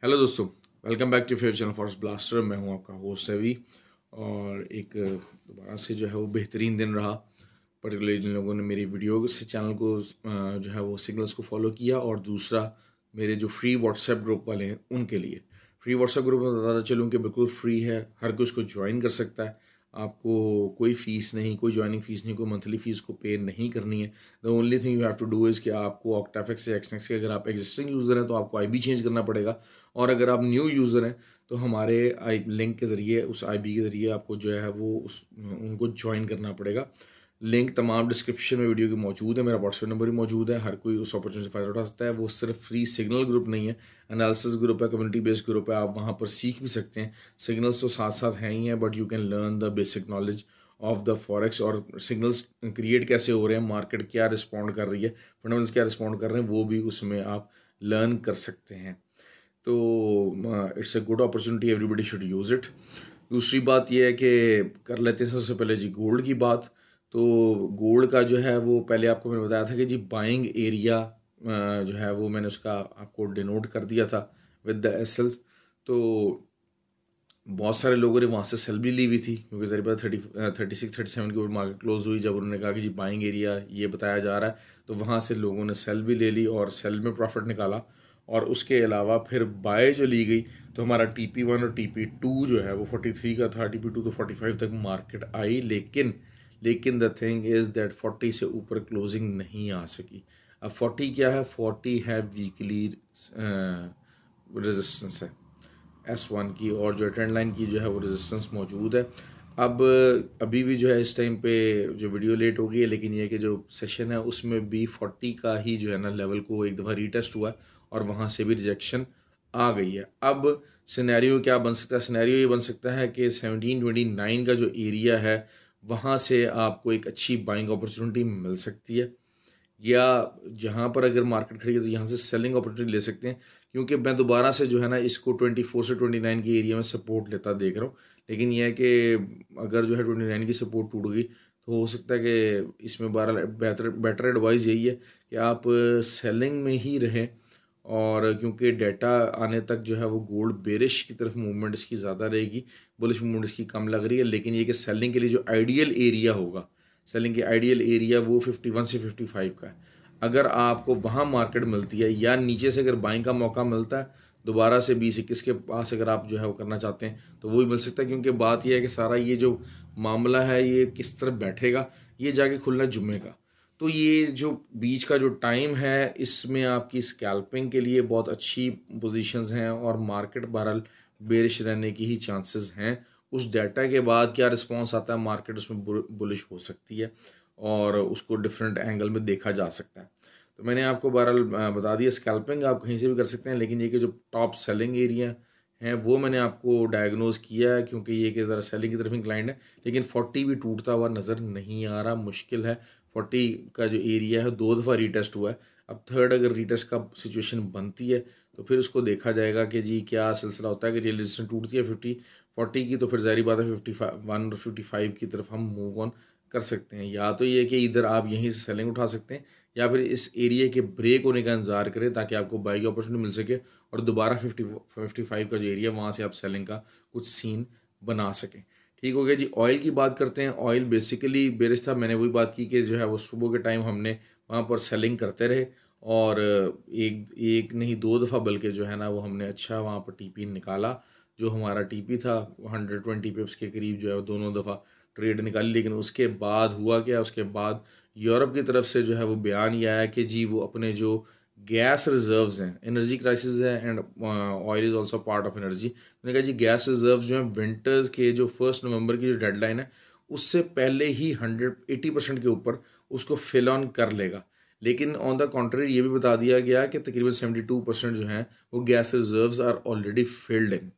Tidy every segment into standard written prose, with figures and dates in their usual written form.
Hello दोस्तों, welcome back to favourite channel forest blaster. मैं हूं आपका होस्ट रवि। और एक दोबारा से जो है वो बेहतरीन दिन रहा, पर्टिकुलरली जिन लोगों ने मेरी वीडियो से चैनल को जो है वो सिग्नल्स को फॉलो किया, और दूसरा मेरे जो फ्री व्हाट्सएप ग्रुप वाले हैं उनके लिए। फ्री व्हाट्सएप ग्रुप में बताता चलूँ कि बिल्कुल फ्री है, हर कोई उसको ज्वाइन कर सकता है। आपको कोई फ़ीस नहीं, कोई ज्वाइनिंग फ़ीस नहीं, कोई मंथली फ़ीस को पे नहीं करनी है। The only thing you have to do is कि आपको ऑक्टाफिक्स या एक्सनेक्स के, अगर आप एग्जिस्टिंग यूज़र हैं तो आपको आईबी चेंज करना पड़ेगा, और अगर आप न्यू यूज़र हैं तो हमारे आई लिंक के ज़रिए, उस आईबी के ज़रिए आपको जो है वो उनको ज्वाइन करना पड़ेगा। लिंक तमाम डिस्क्रिप्शन में वीडियो की मौजूद है, मेरा व्हाट्सएप नंबर भी मौजूद है। हर कोई उस अपॉर्चुनिटी से फ़ायदा उठा सकता है। वो सिर्फ फ्री सिग्नल ग्रुप नहीं है, एनालिसिस ग्रुप है, कम्युनिटी बेस्ड ग्रुप है। आप वहाँ पर सीख भी सकते हैं। सिग्नल्स तो साथ साथ हैं ही हैं, but you can learn the basic knowledge of the forex, और सिग्नल्स क्रिएट कैसे हो रहे हैं, मार्केट क्या रिस्पॉन्ड कर रही है, फंडामेंटल्स क्या रिस्पॉन्ड कर रहे हैं, वो भी उसमें आप लर्न कर सकते हैं। तो it's a good opportunity, everybody should use it. दूसरी बात यह है कि कर लेते हैं सबसे पहले जी गोल्ड की बात। तो गोल्ड का जो है वो पहले आपको मैंने बताया था कि जी बाइंग एरिया जो है वो मैंने उसका आपको डिनोट कर दिया था विद द एसएल्स। तो बहुत सारे लोगों ने वहाँ से सेल भी ली हुई थी, क्योंकि ज़रिए पता 36-37 के ऊपर मार्केट क्लोज हुई। जब उन्होंने कहा कि जी बाइंग एरिया ये बताया जा रहा है, तो वहाँ से लोगों ने सेल भी ले ली और सेल में प्रॉफिट निकाला। और उसके अलावा फिर बाय जो ली गई, तो हमारा TP1 और TP2 जो है वो 43 का था, TP2 तो 45 तक मार्केट आई। लेकिन द थिंग इज़ दैट 40 से ऊपर क्लोजिंग नहीं आ सकी। अब 40 क्या है? 40 है वीकली रेजिस्टेंस है S1 की, और जो ट्रेंड लाइन की जो है वो रेजिस्टेंस मौजूद है। अब अभी भी जो है इस टाइम पे जो वीडियो लेट हो गई है, लेकिन ये कि जो सेशन है उसमें भी 40 का ही जो है ना लेवल को एक दफ़ा रीटेस्ट हुआ है, और वहाँ से भी रिजेक्शन आ गई है। अब सिनेरियो क्या बन सकता है? सिनेरियो ये बन सकता है कि 1729 का जो एरिया है, वहाँ से आपको एक अच्छी बाइंग अपॉर्चुनिटी मिल सकती है, या जहाँ पर अगर मार्केट खड़ी है तो यहाँ से सेलिंग अपॉर्चुनिटी ले सकते हैं। क्योंकि मैं दोबारा से जो है ना इसको 24 से 29 के एरिया में सपोर्ट लेता देख रहा हूँ। लेकिन यह है कि अगर जो है 29 की सपोर्ट टूट गई, तो हो सकता है कि इसमें बेटर एडवाइस यही है कि आप सेलिंग में ही रहें। और क्योंकि डाटा आने तक जो है वो गोल्ड बेरिश की तरफ मूवमेंट इसकी ज़्यादा रहेगी, बुलिश मूवमेंट इसकी कम लग रही है। लेकिन ये कि सेलिंग के लिए जो आइडियल एरिया होगा, सेलिंग के आइडियल एरिया वो 51 से 55 का है। अगर आपको वहाँ मार्केट मिलती है, या नीचे से अगर बाइंग का मौका मिलता है दोबारा से 20-21 के पास, अगर आप जो है वो करना चाहते हैं तो वो भी मिल सकता है। क्योंकि बात यह है कि सारा ये जो मामला है ये किस तरफ बैठेगा, ये जाके खुलना जुम्मे का। तो ये जो बीच का जो टाइम है, इसमें आपकी स्कैल्पिंग के लिए बहुत अच्छी पोजीशंस हैं, और मार्केट बहरहाल बेरिश रहने की ही चांसेस हैं। उस डाटा के बाद क्या रिस्पॉन्स आता है, मार्केट उसमें बुलिश हो सकती है, और उसको डिफरेंट एंगल में देखा जा सकता है। तो मैंने आपको बहरहाल बता दिया, स्कैल्पिंग आप कहीं से भी कर सकते हैं, लेकिन ये कि जो टॉप सेलिंग एरिया हैं वो मैंने आपको डायग्नोज किया है, क्योंकि ये कि ज़रा सेलिंग की तरफ इंक्लाइंड है। लेकिन 40 भी टूटता हुआ नज़र नहीं आ रहा, मुश्किल है। 40 का जो एरिया है 2 दफ़ा रीटेस्ट हुआ है। अब थर्ड अगर रीटेस्ट का सिचुएशन बनती है, तो फिर उसको देखा जाएगा कि जी क्या सिलसिला होता है। कि रियल रेजिस्टेंस टूटती है 40 की, तो फिर ज़ाहिर बात है 51 और 55 की तरफ हम मूव ऑन कर सकते हैं। या तो ये कि इधर आप यहीं से सेलिंग उठा सकते हैं, या फिर इस एरिया के ब्रेक होने का इंतजार करें, ताकि आपको बाई की अपॉर्चुनिटी मिल सके, और दोबारा 55 का जो एरिया, वहाँ से आप सेलिंग का कुछ सीन बना सकें। ठीक हो गया जी। ऑयल की बात करते हैं। ऑयल बेसिकली बेरिश था, मैंने वही बात की कि जो है वो सुबह के टाइम हमने वहाँ पर सेलिंग करते रहे, और एक एक नहीं 2 दफ़ा बल्कि जो है ना वो हमने अच्छा वहाँ पर TP निकाला। जो हमारा TP था 120 पिप्स के करीब जो है वो दोनों दफ़ा ट्रेड निकाली। लेकिन उसके बाद हुआ क्या? उसके बाद यूरोप की तरफ से जो है वो बयान ये आया कि जी वो अपने जो गैस रिजर्व्स हैं, एनर्जी क्राइसिस है and oil is also part of energy. मैंने कहा जी गैस रिजर्व जो हैं विंटर्स के जो 1 नवंबर की जो डेडलाइन है, उससे पहले ही 180% के ऊपर उसको फिल ऑन कर लेगा। लेकिन ऑन द कॉन्ट्री ये भी बता दिया गया कि तकरीबन 72% जो हैं वो gas reserves are already filled in.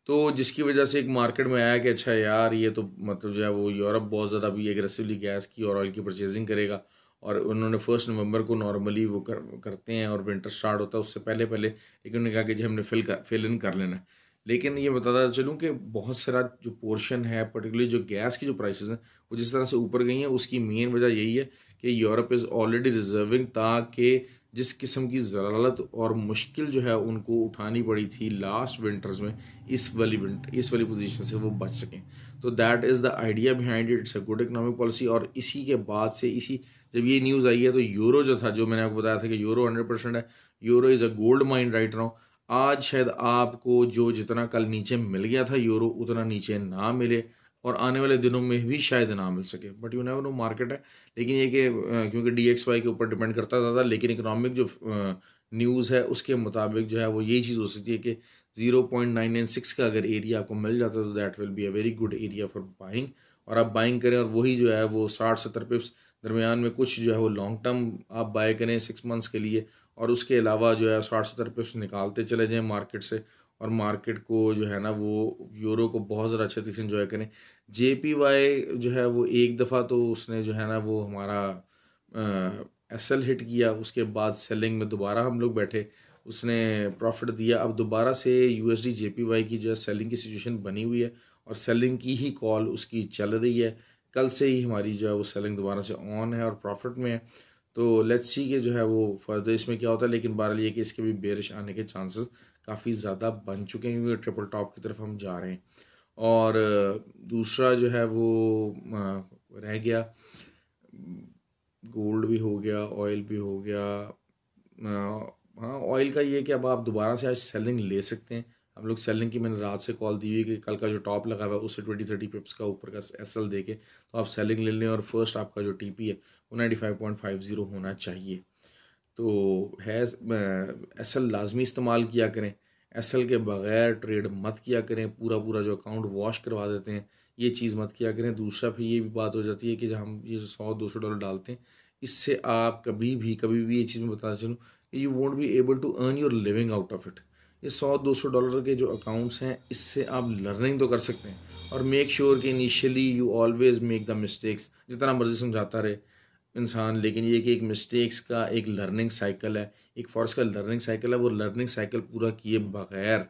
तो जिसकी वजह से एक मार्केट में आया कि अच्छा यार, ये तो मतलब जो है वो यूरोप बहुत ज़्यादा भी एग्रेसिवली गैस की और ऑयल की परचेजिंग करेगा। और उन्होंने 1 नवंबर को नॉर्मली वो करते हैं, और विंटर स्टार्ट होता है उससे पहले पहले। लेकिन उन्होंने कहा कि जी हमने फिल इन कर लेना है। लेकिन ये बताता चलूँ कि बहुत सारा जो पोर्शन है, पर्टिकुलरली जो गैस की जो प्राइसेस हैं वो जिस तरह से ऊपर गई हैं, उसकी मेन वजह यही है कि यूरोप इज़ ऑलरेडी रिजर्विंग, ताकि जिस किस्म की ज़लालत और मुश्किल जो है उनको उठानी पड़ी थी लास्ट विंटर्स में, इस वाली पोजीशन से वो बच सकें। तो that is the idea behind it. It's a good economic policy. और इसी के बाद से जब ये न्यूज़ आई है तो यूरो जो था, जो मैंने आपको बताया था कि यूरो 100% है, euro is a gold mine right now. आज शायद आपको जो जितना कल नीचे मिल गया था यूरो, उतना नीचे ना मिले और आने वाले दिनों में भी शायद ना मिल सके, but you never know, market है। लेकिन ये कि क्योंकि DXY के ऊपर डिपेंड करता है ज़्यादा, लेकिन इकोनॉमिक जो न्यूज़ है उसके मुताबिक जो है वो यही चीज़ हो सकती है कि 0.996 का अगर एरिया आपको मिल जाता है तो that will be a very good area for buying. और आप बाइंग करें और वही जो है वो 60-70 पिप्स दरमियान में कुछ जो है वो लॉन्ग टर्म आप बाय करें 6 मंथ्स के लिए, और उसके अलावा जो है 60-70 पिप्स निकालते चले जाएँ मार्केट से, और मार्केट को जो है ना वो यूरो को बहुत ज़्यादा अच्छे तरीके से इंजॉय करें। JPY जो है वो एक दफ़ा तो उसने जो है ना वो हमारा SL हिट किया, उसके बाद सेलिंग में दोबारा हम लोग बैठे, उसने प्रॉफिट दिया। अब दोबारा से USD JPY की जो है सेलिंग की सिचुएशन बनी हुई है और सेलिंग की ही कॉल उसकी चल रही है। कल से ही हमारी जो है वो सेलिंग दोबारा से ऑन है और प्रॉफिट में है। तो लेट्स सी कि जो है वो फर्दर इसमें क्या होता है, लेकिन बहरहाल ये कि इसके भी बेरिश आने के चांसेस काफ़ी ज़्यादा बन चुके हैं क्योंकि ट्रिपल टॉप की तरफ हम जा रहे हैं। और दूसरा जो है वो रह गया, गोल्ड भी हो गया, ऑयल भी हो गया। हाँ, ऑयल का ये कि अब आप दोबारा से आज सेलिंग ले सकते हैं। हम लोग सेलिंग की मैंने रात से कॉल दी हुई कि कल का जो टॉप लगा हुआ है उससे 20-30 पिप्स का ऊपर का SL दे के तो आप सेलिंग ले लें, और फर्स्ट आपका जो TP है वो 95.50 होना चाहिए। तो है SL लाजमी इस्तेमाल किया करें, SL के बगैर ट्रेड मत किया करें, पूरा पूरा जो अकाउंट वॉश करवा देते हैं ये चीज़ मत किया करें। दूसरा फिर ये भी बात हो जाती है कि जब हम ये $100-200 डालते हैं, इससे आप कभी भी ये चीज़ मैं बताना चलूँ, you won't be able to earn your living out of it. ये $100-200 के जो अकाउंट्स हैं इससे आप लर्निंग तो कर सकते हैं, और मेक श्योर कि initially you always make the mistakes, जितना मर्जी समझाता रहे इंसान, लेकिन ये कि एक मिस्टेक्स का एक लर्निंग साइकिल है, एक फॉरेस्ट का लर्निंग साइकिल है। वो लर्निंग साइकिल पूरा किए बगैर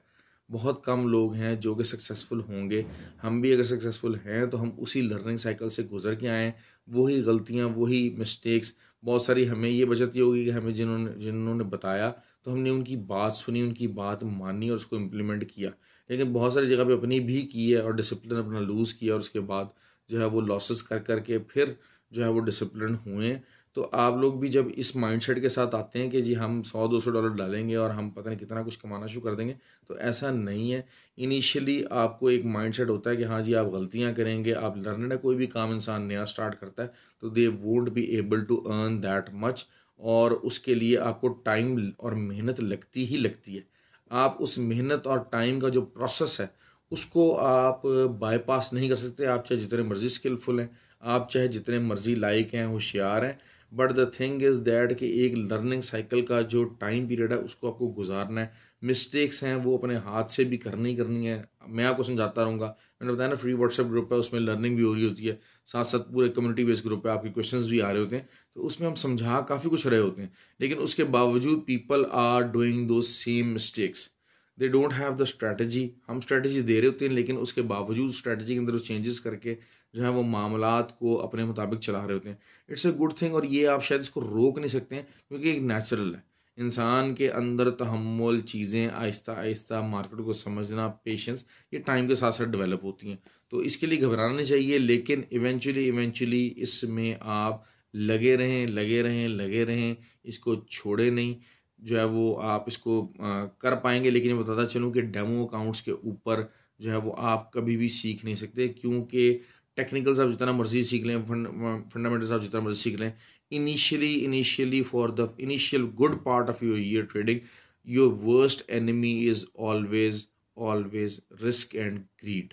बहुत कम लोग हैं जो कि सक्सेसफुल होंगे। हम भी अगर सक्सेसफुल हैं तो हम उसी लर्निंग साइकिल से गुजर के आएँ। वही गलतियाँ, वही मिस्टेक्स बहुत सारी हमें ये बचती होगी कि हमें जिन्होंने बताया तो हमने उनकी बात सुनी, उनकी बात मानी और उसको इम्प्लीमेंट किया। लेकिन बहुत सारी जगह पे अपनी भी की है और डिसिप्लिन अपना लूज़ किया, और उसके बाद जो है वो लॉसेस कर करके फिर जो है वो डिसिप्लिन हुए। तो आप लोग भी जब इस माइंडसेट के साथ आते हैं कि जी हम $100-200 डालेंगे और हम पता नहीं कितना कुछ कमाना शुरू कर देंगे, तो ऐसा नहीं है। इनिशियली आपको एक माइंडसेट होता है कि हाँ जी आप गलतियां करेंगे, आप लर्नर है, कोई भी काम इंसान नया स्टार्ट करता है तो they won't be able to earn that much, और उसके लिए आपको टाइम और मेहनत लगती ही लगती है। आप उस मेहनत और टाइम का जो प्रोसेस है उसको आप बाईपास नहीं कर सकते, आप चाहे जितने मर्जी स्किलफुल हैं, आप चाहे जितने मर्जी लायक हैं, होशियार हैं, but the thing is that कि एक लर्निंग साइकिल का जो टाइम पीरियड है उसको आपको गुजारना है। मिस्टेक्स हैं वो अपने हाथ से भी करनी है। मैं आपको समझाता रहूँगा, मैंने बताया ना फ्री व्हाट्सएप ग्रुप है, उसमें लर्निंग भी हो रही होती है, साथ साथ पूरे कम्युनिटी बेस्ड ग्रुप है, आपके क्वेश्चंस भी आ रहे होते हैं, तो उसमें हम समझा काफ़ी कुछ रहे होते हैं, लेकिन उसके बावजूद पीपल आर डूइंग दो same mistakes. They don't have the strategy. हम स्ट्रैटेजी दे रहे होते हैं लेकिन उसके बावजूद स्ट्रैटेजी के अंदर चेंजेस करके जो है वो मामलात को अपने मुताबिक चला रहे होते हैं। इट्स अ गुड थिंग, और ये आप शायद इसको रोक नहीं सकते हैं क्योंकि एक नेचुरल है। इंसान के अंदर तहम्मुल, चीज़ें आहिस्ता आहिस्ता, मार्केट को समझना, पेशेंस, ये टाइम के साथ साथ डेवलप होती हैं। तो इसके लिए घबराना नहीं चाहिए, लेकिन इवेंचुअली इसमें आप लगे रहें, इसको छोड़े नहीं। जो है वो आप इसको कर पाएंगे। लेकिन मैं बताता चलूँ कि डेमो अकाउंट्स के ऊपर जो है वो आप कभी भी सीख नहीं सकते, क्योंकि टेक्निकल्स आप जितना मर्जी सीख लें, फंडामेंटल्स आप जितना मर्जी सीख लें, initially for the initial good part of your year trading, your worst enemy is always risk and greed,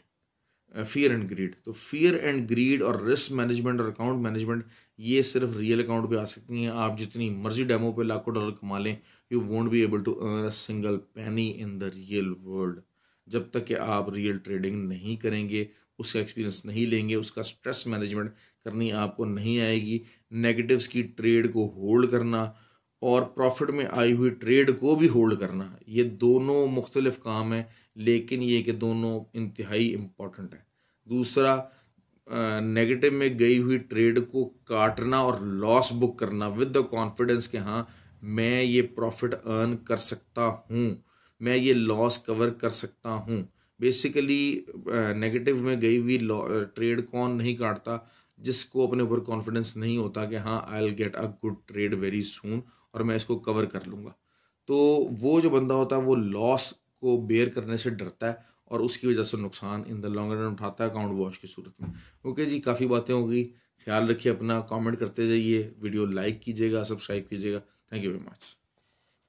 fear and greed. तो फियर एंड ग्रीड और रिस्क मैनेजमेंट और अकाउंट मैनेजमेंट ये सिर्फ रियल अकाउंट पे आ सकती हैं। आप जितनी मर्जी डेमो पे लाखों डॉलर कमा लें, you won't be able to earn a single penny in the real world जब तक कि आप रियल ट्रेडिंग नहीं करेंगे, उसका एक्सपीरियंस नहीं लेंगे, उसका स्ट्रेस मैनेजमेंट करनी आपको नहीं आएगी। नेगेटिव्स की ट्रेड को होल्ड करना और प्रॉफिट में आई हुई ट्रेड को भी होल्ड करना, ये दोनों मुख्तलिफ काम हैं, लेकिन ये कि दोनों इंतहाई इम्पॉर्टेंट है। दूसरा, नेगेटिव में गई हुई ट्रेड को काटना और लॉस बुक करना विद द कॉन्फिडेंस कि हाँ मैं ये प्रॉफिट अर्न कर सकता हूँ, मैं ये लॉस कवर कर सकता हूँ। बेसिकली नेगेटिव में गई हुई ट्रेड कौन नहीं काटता, जिसको अपने ऊपर कॉन्फिडेंस नहीं होता कि हाँ I will get a good trade very soon और मैं इसको कवर कर लूँगा। तो वो जो बंदा होता है वो लॉस को बेयर करने से डरता है और उसकी वजह से नुकसान इन द लॉन्ग रन उठाता है अकाउंट वॉश की सूरत में। ओके जी, काफ़ी बातें हो गई। ख्याल रखिए अपना, कमेंट करते जाइए, वीडियो लाइक कीजिएगा, सब्सक्राइब कीजिएगा। Thank you very much.